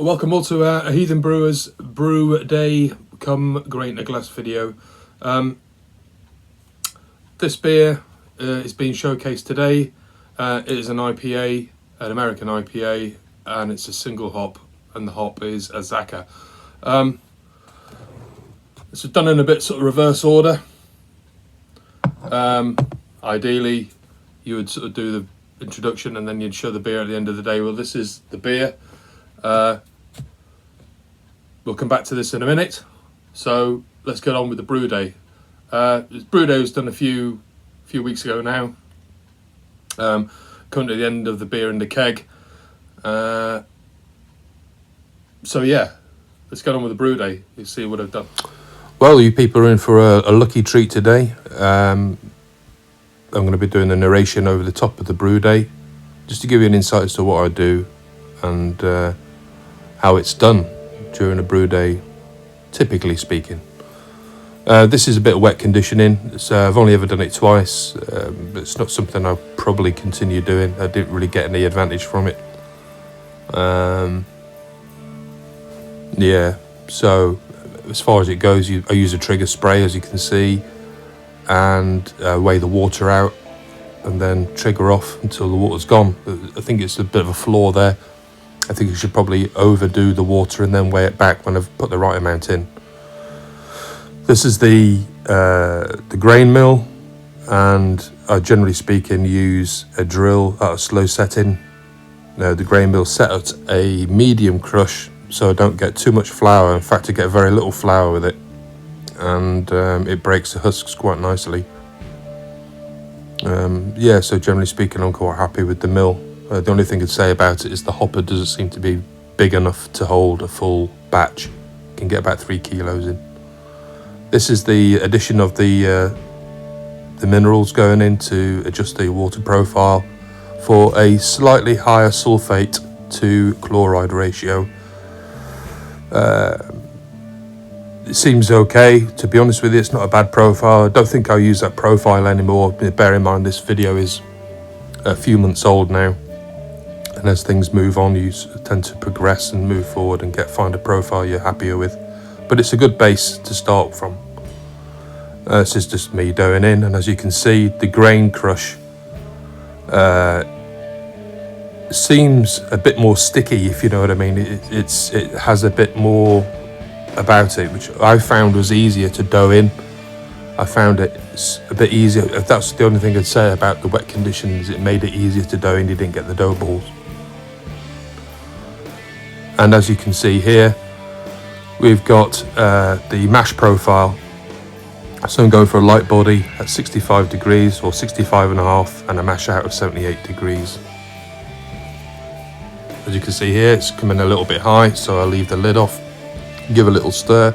Welcome all to a Heathen Brewers Brew Day come Grain in a Glass video. This beer is being showcased today. It is an IPA, an American IPA, and it's a single hop, and the hop is AZACCA. It's done in a bit sort of reverse order. Ideally, you would sort of do the introduction and then you'd show the beer at the end of the day. Well, this is the beer. We'll come back to this in a minute. So let's get on with the brew day. This brew day was done a few weeks ago now. Coming to the end of the beer in the keg. So yeah, let's get on with the brew day. You see what I've done. Well, you people are in for a lucky treat today. I'm going to be doing the narration over the top of the brew day, just to give you an insight as to what I do and how it's done during a brew day, typically speaking. This is a bit of wet conditioning. I've only ever done it twice. It's not something I'll probably continue doing. I didn't really get any advantage from it. Yeah, so as far as it goes, I use a trigger spray, as you can see, and weigh the water out and then trigger off until the water's gone. I think it's a bit of a flaw there. I think you should probably overdo the water and then weigh it back when I've put the right amount in. This is the grain mill, and I generally speaking use a drill at a slow setting. Now the grain mill set at a medium crush, so I don't get too much flour. In fact, I get very little flour with it, and it breaks the husks quite nicely. Yeah, so generally speaking, I'm quite happy with the mill. The only thing I'd say about it is the hopper doesn't seem to be big enough to hold a full batch. You can get about 3 kilos in. This is the addition of the minerals going in to adjust the water profile for a slightly higher sulfate to chloride ratio. It seems okay, to be honest with you. It's not a bad profile. I don't think I'll use that profile anymore. Bear in mind this video is a few months old now, and as things move on you tend to progress and move forward and find a profile you're happier with. But it's a good base to start from. This is just me doing in, and as you can see, the grain crush seems a bit more sticky, if you know what I mean. It has a bit more about it, which I found was easier to dough in. I found it a bit easier. If that's the only thing I'd say about the wet conditions, it made it easier to dough in. You didn't get the dough balls. And as you can see here, we've got the mash profile. So I'm going for a light body at 65 degrees or 65.5 and a mash out of 78 degrees. As you can see here, it's coming a little bit high, so I'll leave the lid off, give a little stir,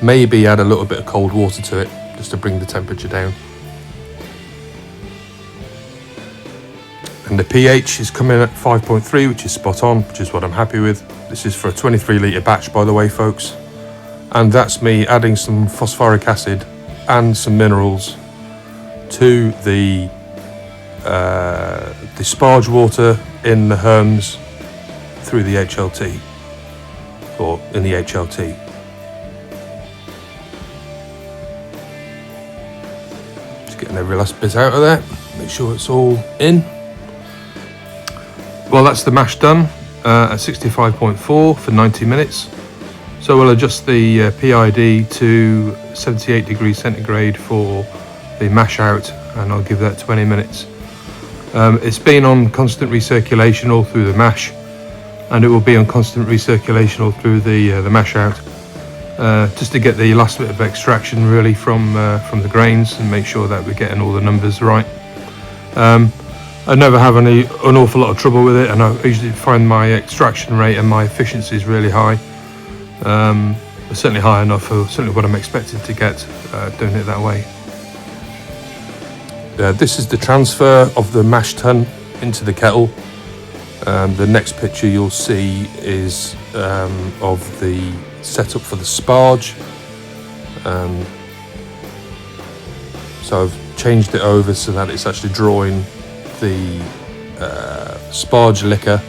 maybe add a little bit of cold water to it just to bring the temperature down. And the pH is coming at 5.3, which is spot on, which is what I'm happy with. This is for a 23 litre batch, by the way, folks. And that's me adding some phosphoric acid and some minerals to the sparge water in the herms through the HLT, or in the HLT. Just getting every last bit out of there, make sure it's all in. Well, that's the mash done at 65.4 for 90 minutes. So we'll adjust the PID to 78 degrees centigrade for the mash out, and I'll give that 20 minutes. It's been on constant recirculation all through the mash, and it will be on constant recirculation all through the mash out, just to get the last bit of extraction really from the grains and make sure that we're getting all the numbers right. I never have an awful lot of trouble with it, and I usually find my extraction rate and my efficiency is really high. Certainly high enough for certainly what I'm expected to get doing it that way. This is the transfer of the mash tun into the kettle. The next picture you'll see is of the setup for the sparge. So I've changed it over so that it's actually drawing the sparge liquor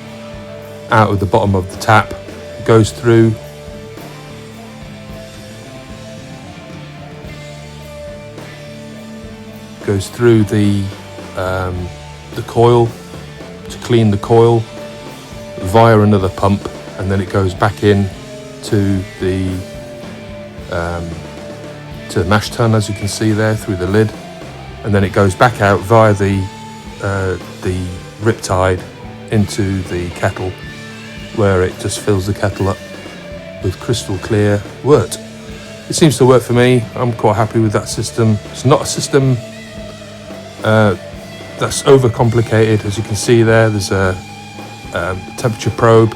out of the bottom of the tap, goes through the coil to clean the coil via another pump, and then it goes back in to the mash tun, as you can see there, through the lid, and then it goes back out via the riptide into the kettle, where it just fills the kettle up with crystal clear wort. It seems to work for me. I'm quite happy with that system. It's not a system that's overcomplicated. As you can see there, there's a temperature probe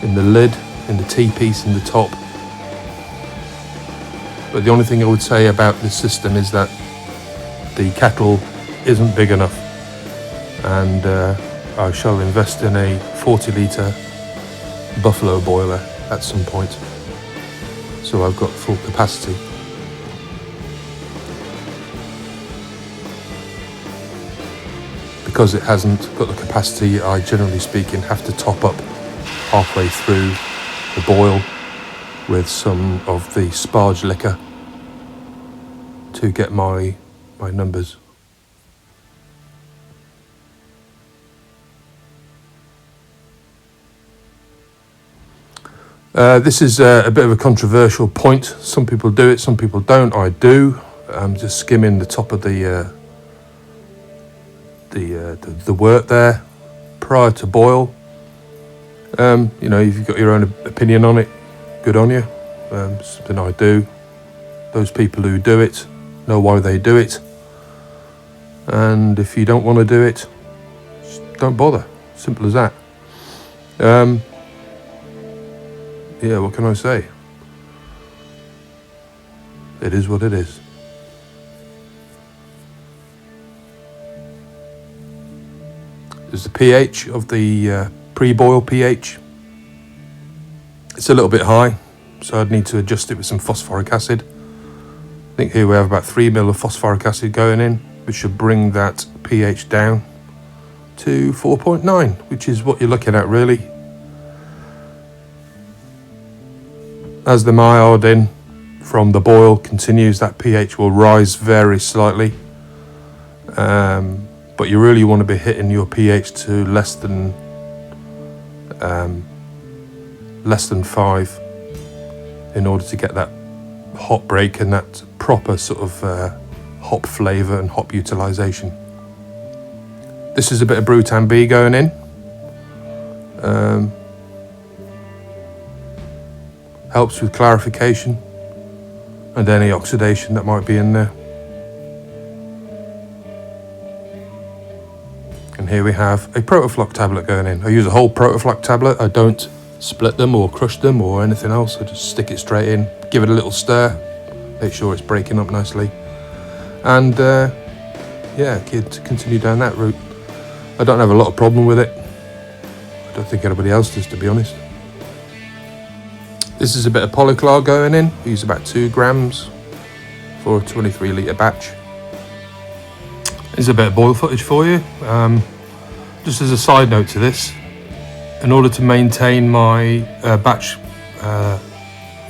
in the lid, in the T-piece in the top. But the only thing I would say about this system is that the kettle isn't big enough, and I shall invest in a 40-litre buffalo boiler at some point, so I've got full capacity. Because it hasn't got the capacity, I generally speaking have to top up halfway through the boil with some of the sparge liquor to get my numbers. This is a bit of a controversial point. Some people do it, some people don't. I do. I'm just skimming the top of the wort there prior to boil. You know, if you've got your own opinion on it, good on you. Something I do. Those people who do it know why they do it, and if you don't want to do it, just don't bother. Simple as that. Yeah, what can I say? It is what it is. There's the pH of the pre-boil pH. It's a little bit high, so I'd need to adjust it with some phosphoric acid. I think here we have about 3 ml of phosphoric acid going in, which should bring that pH down to 4.9, which is what you're looking at really. As the iodine from the boil continues, that pH will rise very slightly, but you really want to be hitting your pH to less than 5 in order to get that hop break and that proper sort of hop flavour and hop utilisation. This is a bit of Brutan B going in. Helps with clarification and any oxidation that might be in there. And here we have a Protafloc tablet going in. I use a whole Protafloc tablet. I don't split them or crush them or anything else. I just stick it straight in, give it a little stir, make sure it's breaking up nicely, and yeah, continue down that route. I don't have a lot of problem with it. I don't think anybody else does, to be honest. This is a bit of polyclar going in. We use about 2 grams for a 23-litre batch. Here's a bit of boil footage for you. Just as a side note to this, in order to maintain my batch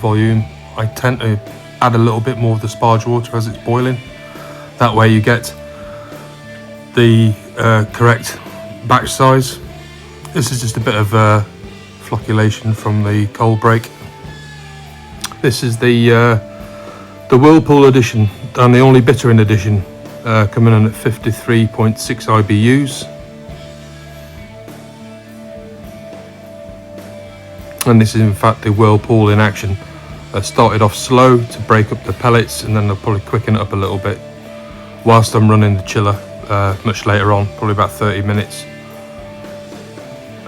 volume, I tend to add a little bit more of the sparge water as it's boiling. That way you get the correct batch size. This is just a bit of flocculation from the cold break. This is the Whirlpool edition and the only bittering edition, coming in at 53.6 IBUs. And this is in fact the Whirlpool in action. Started off slow to break up the pellets, and then they'll probably quicken it up a little bit whilst I'm running the chiller much later on, probably about 30 minutes.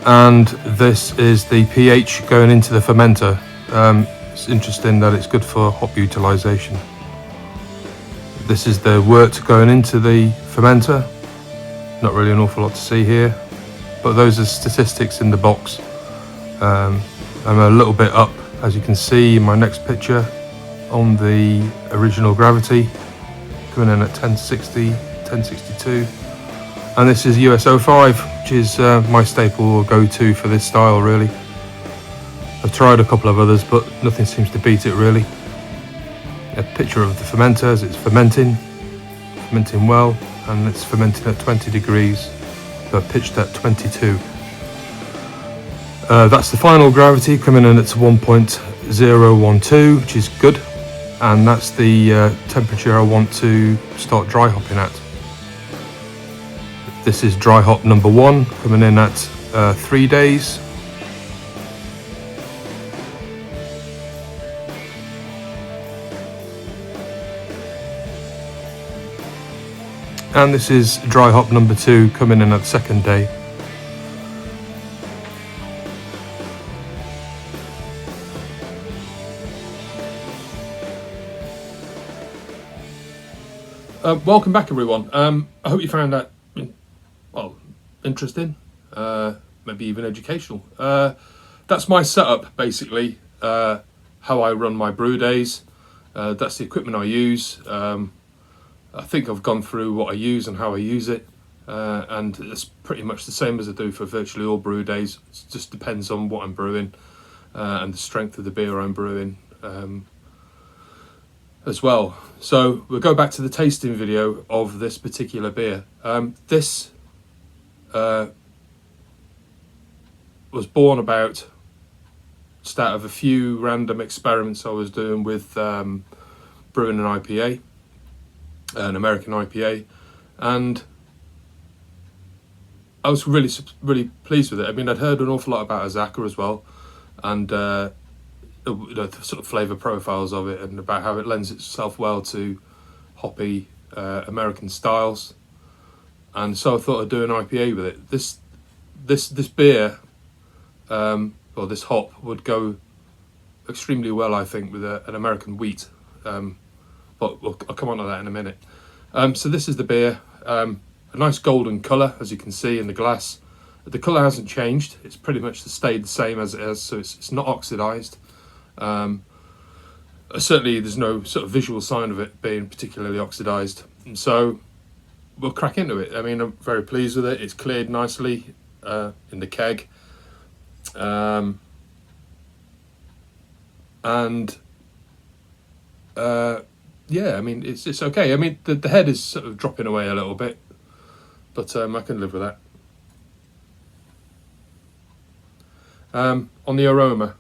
And this is the pH going into the fermenter. It's interesting that it's good for hop utilisation. This is the wort going into the fermenter. Not really an awful lot to see here, but those are statistics in the box. I'm a little bit up, as you can see in my next picture, on the original gravity, coming in at 1060, 1062. And this is US 05, which is my staple or go-to for this style really. I've tried a couple of others, but nothing seems to beat it really. A picture of the fermenter as it's fermenting well, and it's fermenting at 20 degrees, but pitched at 22. That's the final gravity coming in at 1.012, which is good, and that's the temperature I want to start dry hopping at. This is dry hop number 1, coming in at 3 days. And this is dry hop number 2, coming in at the 2nd day. Welcome back, everyone. I hope you found that interesting, maybe even educational. That's my setup, basically, how I run my brew days. That's the equipment I use. I think I've gone through what I use and how I use it, and it's pretty much the same as I do for virtually all brew days. It just depends on what I'm brewing and the strength of the beer I'm brewing as well. So we'll go back to the tasting video of this particular beer. This was born about just out of a few random experiments I was doing with brewing an IPA, an American IPA, and I was really pleased with it. I mean, I'd heard an awful lot about AZACCA as well, and the sort of flavour profiles of it, and about how it lends itself well to hoppy American styles. And so I thought I'd do an IPA with it. This beer, or this hop, would go extremely well, I think, with an American wheat. But I'll come on to that in a minute. So this is the beer. A nice golden colour, as you can see in the glass. The colour hasn't changed. It's pretty much stayed the same as it is, so it's not oxidised. Certainly there's no sort of visual sign of it being particularly oxidised. And so we'll crack into it. I mean, I'm very pleased with it. It's cleared nicely in the keg. Yeah, I mean, it's okay. I mean, the head is sort of dropping away a little bit, but I can live with that. On the aroma,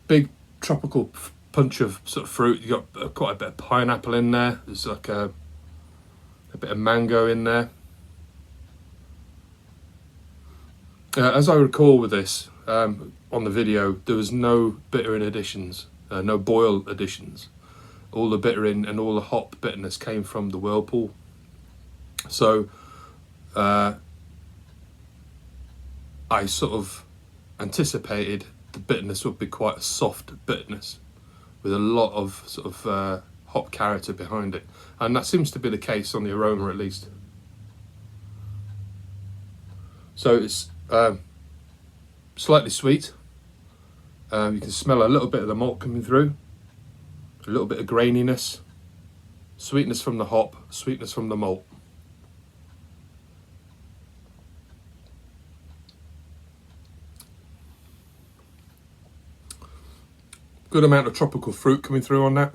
big tropical punch of sort of fruit. You got quite a bit of pineapple in there. There's like a bit of mango in there. As I recall with this, on the video, there was no bittering additions, no boil additions. All the bittering and all the hop bitterness came from the whirlpool. So I sort of anticipated the bitterness would be quite a soft bitterness with a lot of sort of hop character behind it, and that seems to be the case on the aroma, at least. So it's slightly sweet. You can smell a little bit of the malt coming through, a little bit of graininess, sweetness from the hop, sweetness from the malt. Good amount of tropical fruit coming through on that.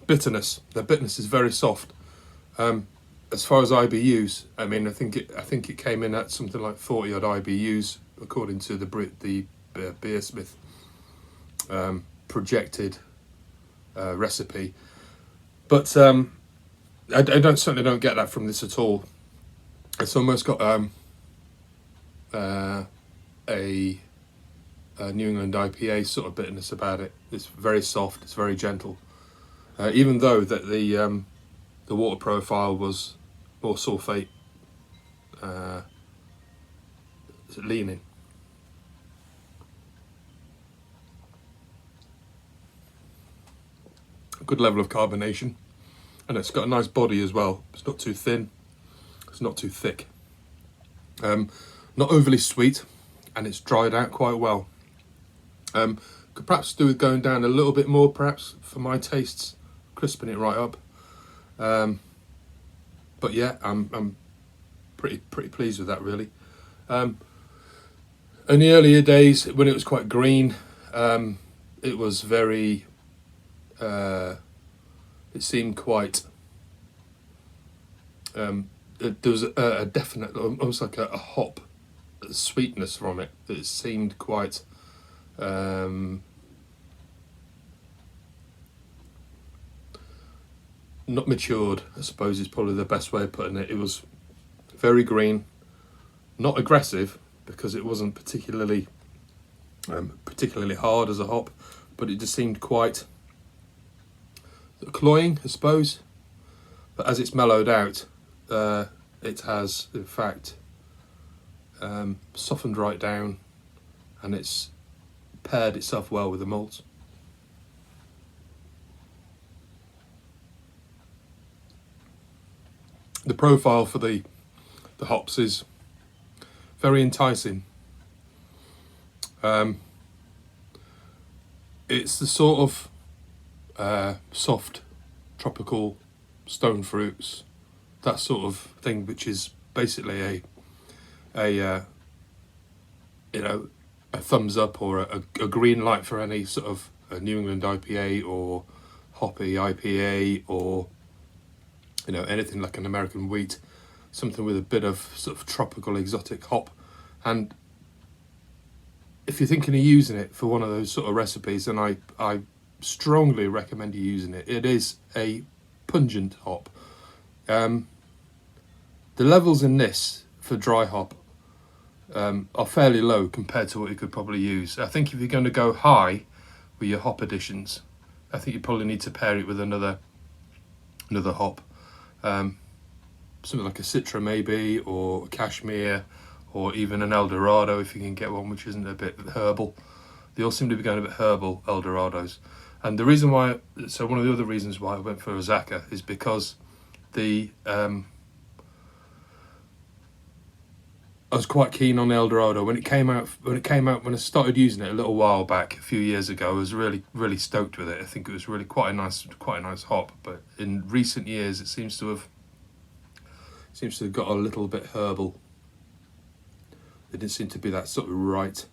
Bitterness. The bitterness is very soft. As far as IBUs, I mean, I think it came in at something like 40 odd IBUs according to the Beersmith projected recipe. But I certainly don't get that from this at all. It's almost got a New England IPA sort of bitterness about it. It's very soft. It's very gentle. Even though that the water profile was more sulfate leaning. A good level of carbonation, and it's got a nice body as well. It's not too thin. It's not too thick. Not overly sweet, and it's dried out quite well. Could perhaps do with going down a little bit more, perhaps for my tastes, crisping it right up. But yeah, I'm pretty pleased with that, really. In the earlier days, when it was quite green, it was very. It seemed quite. There was a definite, almost like a hop sweetness from it. It seemed quite. Not matured, I suppose is probably the best way of putting it. It was very green, not aggressive because it wasn't particularly hard as a hop, but it just seemed quite cloying, I suppose. But as it's mellowed out, it has in fact softened right down, and it's paired itself well with the malt. The profile for the hops is very enticing. It's the sort of soft tropical stone fruits, that sort of thing, which is basically a thumbs up or a green light for any sort of a New England IPA or hoppy IPA, or anything like an American wheat, something with a bit of sort of tropical exotic hop. And if you're thinking of using it for one of those sort of recipes, then I strongly recommend you using it. It is a pungent hop. The levels in this for dry hop are fairly low compared to what you could probably use. I think if you're going to go high with your hop additions, I think you probably need to pair it with another hop. Something like a Citra maybe, or a Cashmere, or even an Eldorado if you can get one which isn't a bit herbal. They all seem to be going a bit herbal, Eldorados. And the reason why, so one of the other reasons why I went for AZACCA is because I was quite keen on the Eldorado when it came out. When I started using it a little while back, a few years ago, I was really stoked with it. I think it was really quite a nice hop. But in recent years, it seems to have got a little bit herbal. It didn't seem to be that sort of right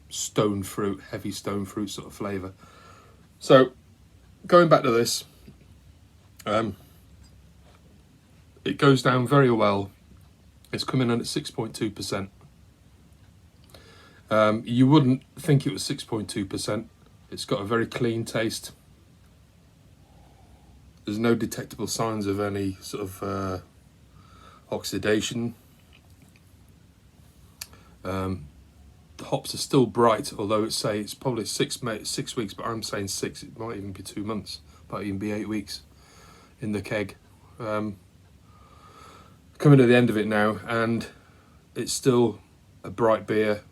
stone fruit, heavy stone fruit sort of flavour. So going back to this, it goes down very well. It's coming in at 6.2%. You wouldn't think it was 6.2%. It's got a very clean taste. There's no detectable signs of any sort of oxidation. The hops are still bright, although it's probably 6 weeks, but I'm saying 6. It might even be 2 months, might even be 8 weeks in the keg. Coming to the end of it now, and it's still a bright beer,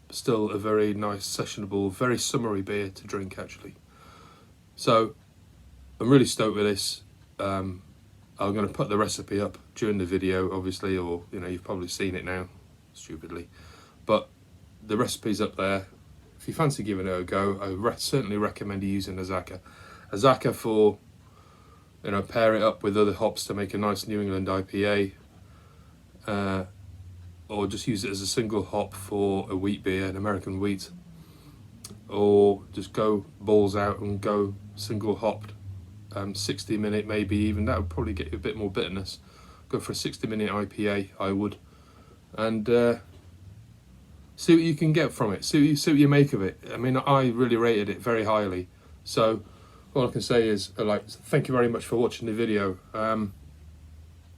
still a very nice, sessionable, very summery beer to drink actually. So I'm really stoked with this. I'm going to put the recipe up during the video, obviously, or you've probably seen it now, stupidly. But the recipe's up there. If you fancy giving it a go, I certainly recommend you using AZACCA. AZACCA for, pair it up with other hops to make a nice New England IPA. Or just use it as a single hop for a wheat beer, an American wheat, or just go balls out and go single hopped, 60-minute maybe even. That would probably get you a bit more bitterness. Go for a 60-minute IPA, I would, and see what you can get from it. See what you make of it. I mean, I really rated it very highly. So all I can say is, thank you very much for watching the video.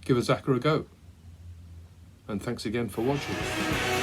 Give AZACCA a go. And thanks again for watching.